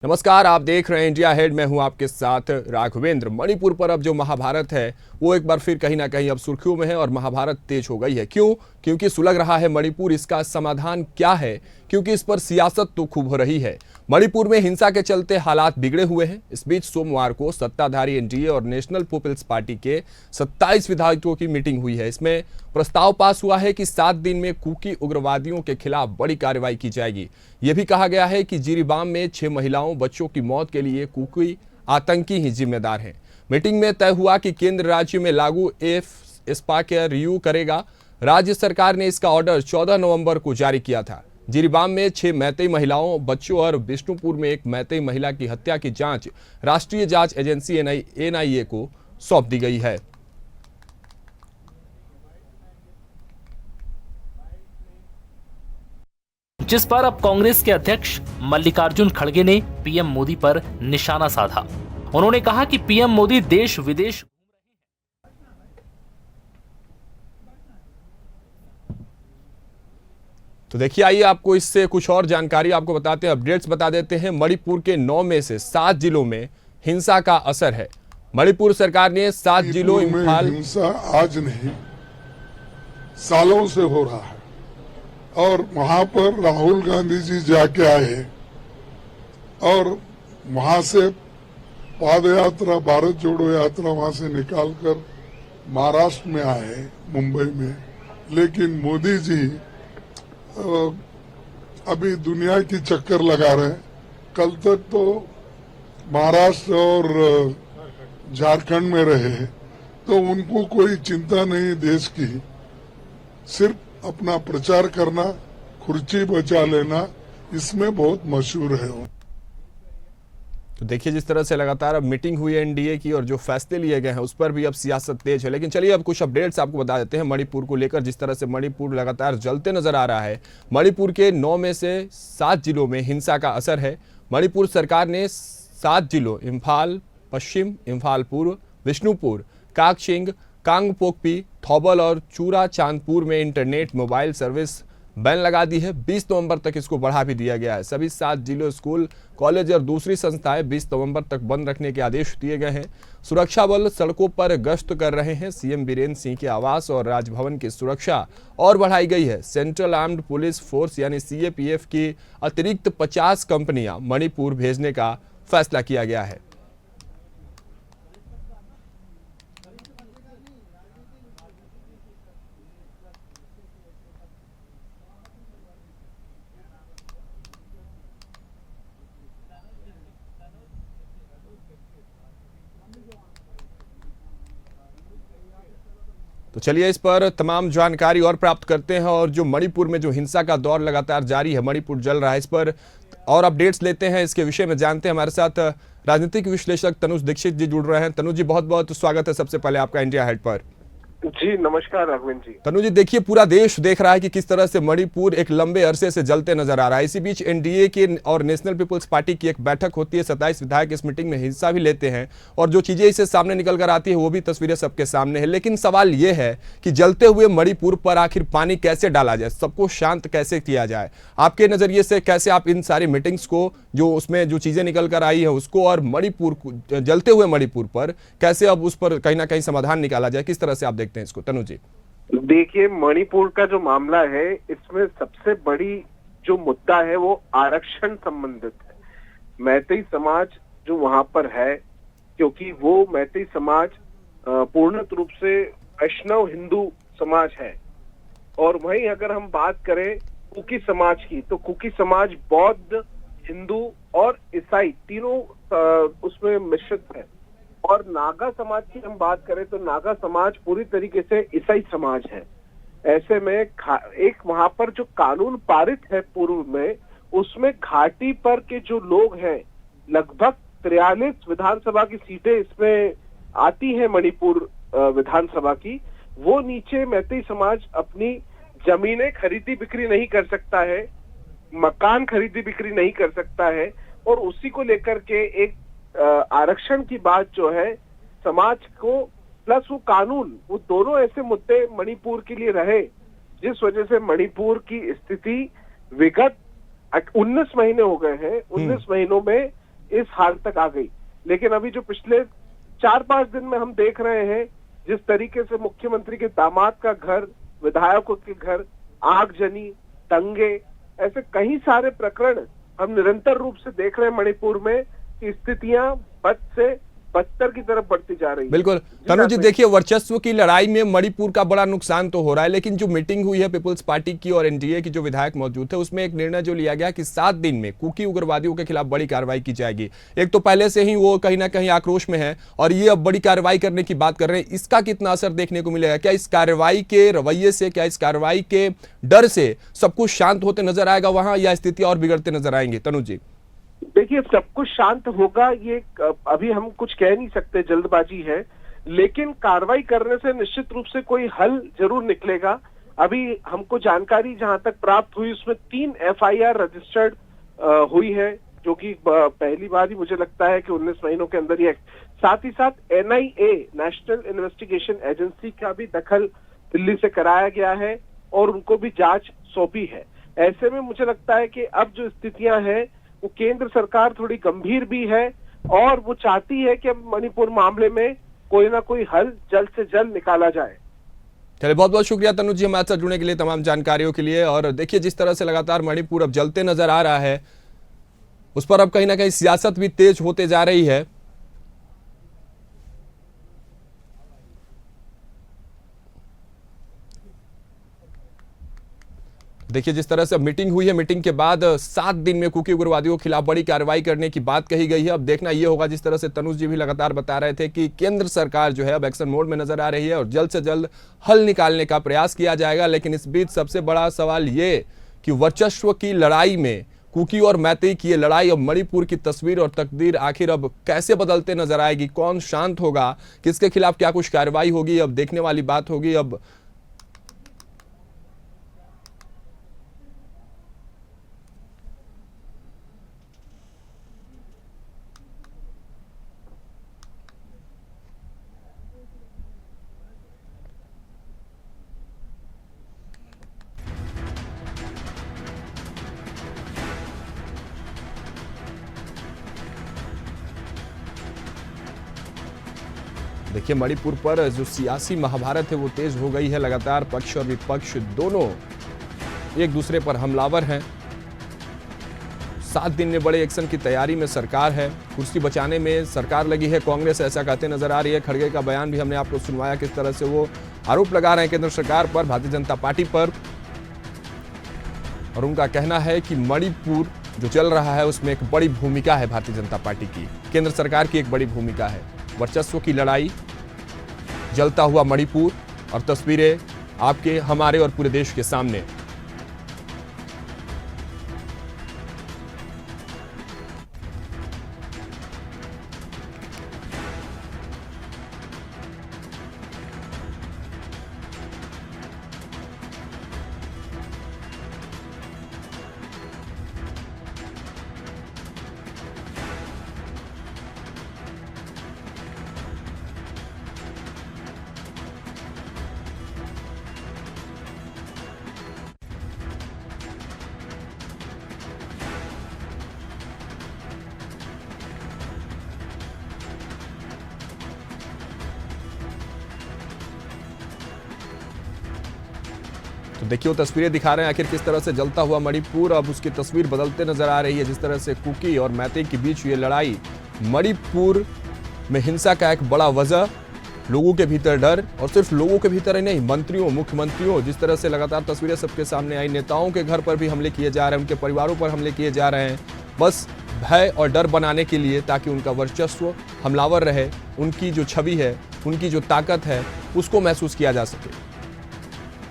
नमस्कार, आप देख रहे हैं इंडिया हेड। मैं हूं आपके साथ राघवेंद्र। मणिपुर पर अब जो महाभारत है वो एक बार फिर कहीं ना कहीं अब सुर्खियों में है और महाभारत तेज हो गई है। क्यों? क्योंकि सुलग रहा है मणिपुर। इसका समाधान क्या है? क्योंकि इस पर सियासत तो खूब हो रही है। मणिपुर में हिंसा के चलते हालात बिगड़े हुए हैं। इस बीच सोमवार को सत्ताधारी एनडीए और नेशनल पीपल्स पार्टी के 27 विधायकों की मीटिंग हुई है। इसमें प्रस्ताव पास हुआ है कि 7 दिन में कुकी उग्रवादियों के खिलाफ बड़ी कार्रवाई की जाएगी। यह भी कहा गया है कि जिरीबाम में 6 महिलाओं बच्चों की मौत के लिए कुकी आतंकी ही जिम्मेदार हैं। मीटिंग में तय हुआ कि केंद्र राज्य में लागू एफस्पा का रिव्यू करेगा। राज्य सरकार ने इसका ऑर्डर 14 नवंबर को जारी किया था। जिरीबाम में 6 मैतेई महिलाओं, बच्चों और बिष्णुपुर में एक मैतेई महिला की हत्या की जांच राष्ट्रीय जांच एजेंसी एनआईए को सौंप दी गई है। जिस पर अब कांग्रेस के अध्यक्ष मल्लिकार्जुन खड़गे ने पीएम मोदी पर निशाना साधा। उन्होंने कहा कि पीएम मोदी देश विदेश तो देखिए, आइए आपको इससे कुछ और जानकारी आपको बताते हैं, अपडेट्स बता देते हैं। मणिपुर के 9 में से 7 जिलों में हिंसा का असर है। मणिपुर सरकार ने 7 जिलों इम्फाल हिंसा आज नहीं सालों से हो रहा है और वहां पर राहुल गांधी जी जाके आए और वहां से पाद यात्रा, भारत जोड़ो यात्रा वहां से निकालकर महाराष्ट्र में आए, मुंबई में। लेकिन मोदी जी अभी दुनिया की चक्कर लगा रहे हैं। कल तक तो महाराष्ट्र और झारखंड में रहे तो उनको कोई चिंता नहीं देश की, सिर्फ अपना प्रचार करना, खुर्ची बचा लेना, इसमें बहुत मशहूर है वो। तो देखिए, जिस तरह से लगातार अब मीटिंग हुई है एनडीए की और जो फैसले लिए गए हैं उस पर भी अब सियासत तेज है। लेकिन चलिए अब कुछ अपडेट्स आपको बता देते हैं मणिपुर को लेकर। जिस तरह से मणिपुर लगातार जलते नजर आ रहा है। मणिपुर के 9 में से 7 जिलों में हिंसा का असर है। मणिपुर सरकार ने 7 जिलों इम्फाल पश्चिम, इम्फाल पूर्व, बिष्णुपुर, काकशिंग, कांगपोकपी, थौबल और चूरा चांदपुर में इंटरनेट मोबाइल सर्विस बैन लगा दी है। 20 नवंबर तक इसको बढ़ा भी दिया गया है। सभी 7 जिलों, स्कूल, कॉलेज और दूसरी संस्थाएं 20 नवंबर तक बंद रखने के आदेश दिए गए हैं। सुरक्षा बल सड़कों पर गश्त कर रहे हैं। सीएम बीरेन्द्र सिंह के आवास और राजभवन की सुरक्षा और बढ़ाई गई है। सेंट्रल आर्म्ड पुलिस फोर्स यानी सीएपीएफ की अतिरिक्त 50 कंपनियां मणिपुर भेजने का फैसला किया गया है। तो चलिए इस पर तमाम जानकारी और प्राप्त करते हैं। और जो मणिपुर में जो हिंसा का दौर लगातार जारी है, मणिपुर जल रहा है, इस पर और अपडेट्स लेते हैं, इसके विषय में जानते हैं। हमारे साथ राजनीतिक विश्लेषक तनुज दीक्षित जी जुड़ रहे हैं। तनुज जी, बहुत बहुत स्वागत है सबसे पहले आपका इंडिया हेड पर। जी नमस्कार राघवेंद्र जी। तनु जी, देखिए पूरा देश देख रहा है कि किस तरह से मणिपुर एक लंबे अरसे से जलते नजर आ रहा है। इसी बीच एनडीए की और नेशनल पीपल्स पार्टी की एक बैठक होती है। 27 विधायक इस मीटिंग में हिस्सा भी लेते हैं और जो चीजें इससे सामने निकल कर आती है वो भी तस्वीरें सबके सामने है। लेकिन सवाल ये है कि जलते हुए मणिपुर पर आखिर पानी कैसे डाला जाए, सबको शांत कैसे किया जाए? आपके नजरिए से कैसे आप इन सारी मीटिंग्स को, जो उसमें जो चीजें निकल कर आई है उसको, और मणिपुर को, जलते हुए मणिपुर पर कैसे अब उस पर कहीं ना कहीं समाधान निकाला जाए, किस तरह से आप देखते हैं इसको? तनु जी, देखिए, मणिपुर का जो मामला है इसमें सबसे बड़ी जो मुद्दा है वो आरक्षण संबंधित है। मैतेई समाज जो वहां पर है, क्योंकि वो मैतेई समाज पूर्ण रूप से वैष्णव हिंदू समाज है। और वहीं अगर हम बात करें कुकी समाज की, तो कुकी समाज बौद्ध, हिंदू और ईसाई तीनों उसमें मिश्रित है। और नागा समाज की हम बात करें तो नागा समाज पूरी तरीके से ईसाई समाज है। ऐसे में एक वहां पर जो कानून पारित है पूर्व में, उसमें घाटी पर के जो लोग हैं, लगभग 43 विधानसभा की सीटें इसमें आती हैं मणिपुर विधानसभा की। वो नीचे मैतेई समाज अपनी जमीनें खरीदी बिक्री नहीं कर सकता है, मकान खरीदी बिक्री नहीं कर सकता है। और उसी को लेकर के एक आरक्षण की बात जो है समाज को, प्लस वो कानून, वो दोनों ऐसे मुद्दे मणिपुर के लिए रहे जिस वजह से मणिपुर की स्थिति विगत 19 महीने हो गए हैं। 19 महीनों में इस हाल तक आ गई। लेकिन अभी जो पिछले 4-5 दिन में हम देख रहे हैं, जिस तरीके से मुख्यमंत्री के दामाद का घर, विधायकों के घर, आगजनी, दंगे, ऐसे कई सारे प्रकरण हम निरंतर रूप से देख रहे हैं मणिपुर में कि स्थितियां बद से बदतर की तरफ बढ़ती जा रही है। बिल्कुल तनु जी, देखिए वर्चस्व की लड़ाई में मणिपुर का बड़ा नुकसान तो हो रहा है, लेकिन जो मीटिंग हुई है पीपल्स पार्टी की और एनडीए की जो विधायक मौजूद थे, उसमें एक निर्णय जो लिया गया कि 7 दिन में कुकी उग्रवादियों के खिलाफ बड़ी कार्रवाई की जाएगी। एक तो पहले से ही वो कहीं ना कहीं आक्रोश में है और ये अब बड़ी कार्रवाई करने की बात कर रहे हैं। इसका कितना असर देखने को मिलेगा? क्या इस कार्रवाई के रवैये से, क्या इस कार्रवाई के डर से सब कुछ शांत होते नजर आएगा वहां, या स्थिति और बिगड़ते नजर आएंगी? तनु जी देखिए, सब कुछ शांत होगा ये अभी हम कुछ कह नहीं सकते, जल्दबाजी है, लेकिन कार्रवाई करने से निश्चित रूप से कोई हल जरूर निकलेगा। अभी हमको जानकारी जहां तक प्राप्त हुई उसमें 3 FIR रजिस्टर्ड हुई है, जो कि पहली बार ही मुझे लगता है कि 19 महीनों के अंदर ही। साथ ही साथ NIA, नेशनल इन्वेस्टिगेशन एजेंसी का भी दखल दिल्ली से कराया गया है और उनको भी जांच सौंपी है। ऐसे में मुझे लगता है कि अब जो स्थितियां हैं वो केंद्र सरकार थोड़ी गंभीर भी है और वो चाहती है कि मणिपुर मामले में कोई ना कोई हल जल्द से जल्द निकाला जाए। चलिए, बहुत बहुत शुक्रिया तनु जी हमारे साथ जुड़ने के लिए, तमाम जानकारियों के लिए। और देखिए जिस तरह से लगातार मणिपुर अब जलते नजर आ रहा है, उस पर अब कहीं ना कहीं सियासत भी तेज होते जा रही है। देखिए जिस तरह से मीटिंग हुई है, मीटिंग के बाद 7 दिन में कुकी उग्रवादियों के खिलाफ बड़ी कार्रवाई करने की बात कही गई है। अब देखना यह होगा, जिस तरह से तनुज जी भी लगातार बता रहे थे कि केंद्र सरकार जो है अब एक्शन मोड में नजर आ रही है और जल्द से जल्द हल निकालने का प्रयास किया जाएगा। लेकिन इस बीच सबसे बड़ा सवाल ये कि वर्चस्व की लड़ाई में कुकी और मैतेई की ये लड़ाई, अब मणिपुर की तस्वीर और तकदीर आखिर अब कैसे बदलते नजर आएगी? कौन शांत होगा, किसके खिलाफ क्या कुछ कार्रवाई होगी, अब देखने वाली बात होगी। अब देखिए मणिपुर पर जो सियासी महाभारत है वो तेज हो गई है। लगातार पक्ष और विपक्ष दोनों एक दूसरे पर हमलावर हैं। 7 दिन में बड़े एक्शन की तैयारी में सरकार है, कुर्सी बचाने में सरकार लगी है, कांग्रेस ऐसा कहते नजर आ रही है। खड़गे का बयान भी हमने आपको सुनवाया, किस तरह से वो आरोप लगा रहे हैं केंद्र सरकार पर, भारतीय जनता पार्टी पर। और उनका कहना है कि मणिपुर जो चल रहा है उसमें एक बड़ी भूमिका है भारतीय जनता पार्टी की, केंद्र सरकार की एक बड़ी भूमिका है। वर्चस्व की लड़ाई, जलता हुआ मणिपुर और तस्वीरें आपके, हमारे और पूरे देश के सामने। तो देखिए वो तस्वीरें दिखा रहे हैं आखिर किस तरह से जलता हुआ मणिपुर, अब उसकी तस्वीर बदलते नजर आ रही है। जिस तरह से कुकी और मैतेई के बीच ये लड़ाई, मणिपुर में हिंसा का एक बड़ा वजह, लोगों के भीतर डर, और सिर्फ लोगों के भीतर ही नहीं, मंत्रियों, मुख्यमंत्रियों, जिस तरह से लगातार तस्वीरें सबके सामने आई, नेताओं के घर पर भी हमले किए जा रहे हैं, उनके परिवारों पर हमले किए जा रहे हैं, बस भय और डर बनाने के लिए, ताकि उनका वर्चस्व हमलावर रहे, उनकी जो छवि है, उनकी जो ताकत है, उसको महसूस किया जा सके।